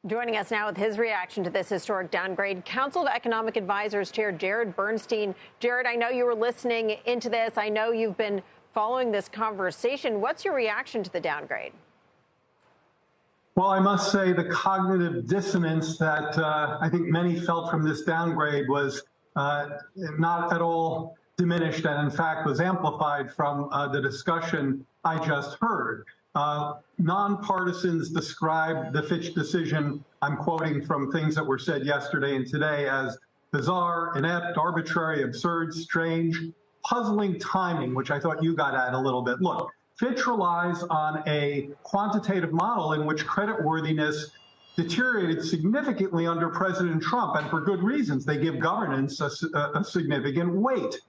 Joining us now with his reaction to this historic downgrade, Council of Economic Advisors Chair Jared Bernstein. Jared, I know you were listening into this. I know you've been following this conversation. What's your reaction to the downgrade? Well, I must say the cognitive dissonance that I think many felt from this downgrade was not at all diminished and, in fact, was amplified from the discussion I just heard. Nonpartisans described the Fitch decision, I'm quoting from things that were said yesterday and today, as bizarre, inept, arbitrary, absurd, strange, puzzling timing, which I thought you got at a little bit. Look, Fitch relies on a quantitative model in which creditworthiness deteriorated significantly under President Trump, and for good reasons. They give governance a significant weight.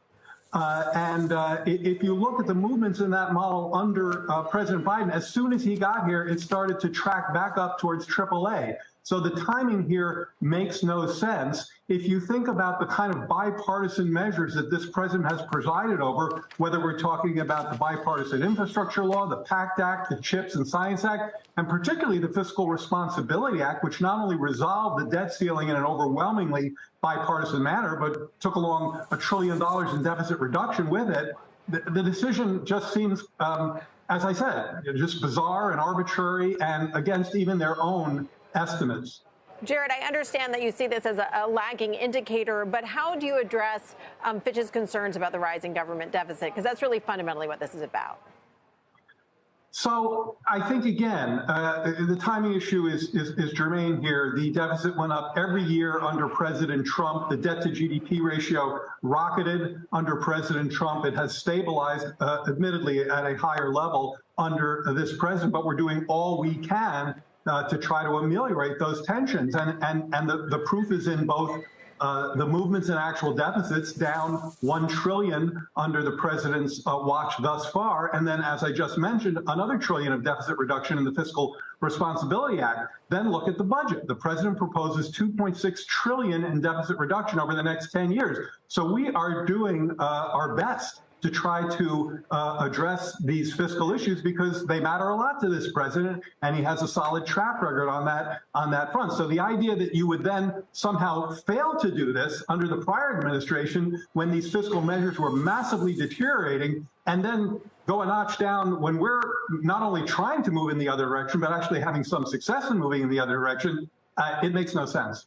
If you look at the movements in that model under President Biden, as soon as he got here, it started to track back up towards AAA. So the timing here makes no sense. If you think about the kind of bipartisan measures that this president has presided over, whether we're talking about the bipartisan infrastructure law, the PACT Act, the CHIPS and Science Act, and particularly the Fiscal Responsibility Act, which not only resolved the debt ceiling in an overwhelmingly bipartisan manner, but took along $1 trillion in deficit reduction with it, the decision just seems, as I said, just bizarre and arbitrary and against even their own estimates. Jared, I understand that you see this as a lagging indicator, but how do you address Fitch's concerns about the rising government deficit? Because that's really fundamentally what this is about. So I think, again, the timing issue is germane here. The deficit went up every year under President Trump. The debt to GDP ratio rocketed under President Trump. It has stabilized, admittedly, at a higher level under this president, but we're doing all we can to try to ameliorate those tensions. And the proof is in both the movements in actual deficits, down $1 trillion under the president's watch thus far. And then, as I just mentioned, another $1 trillion of deficit reduction in the Fiscal Responsibility Act. Then look at the budget. The president proposes $2.6 trillion in deficit reduction over the next 10 years. So we are doing our best to try to address these fiscal issues because they matter a lot to this president, and he has a solid track record on that front. So the idea that you would then somehow fail to do this under the prior administration when these fiscal measures were massively deteriorating and then go a notch down when we're not only trying to move in the other direction, but actually having some success in moving in the other direction, it makes no sense.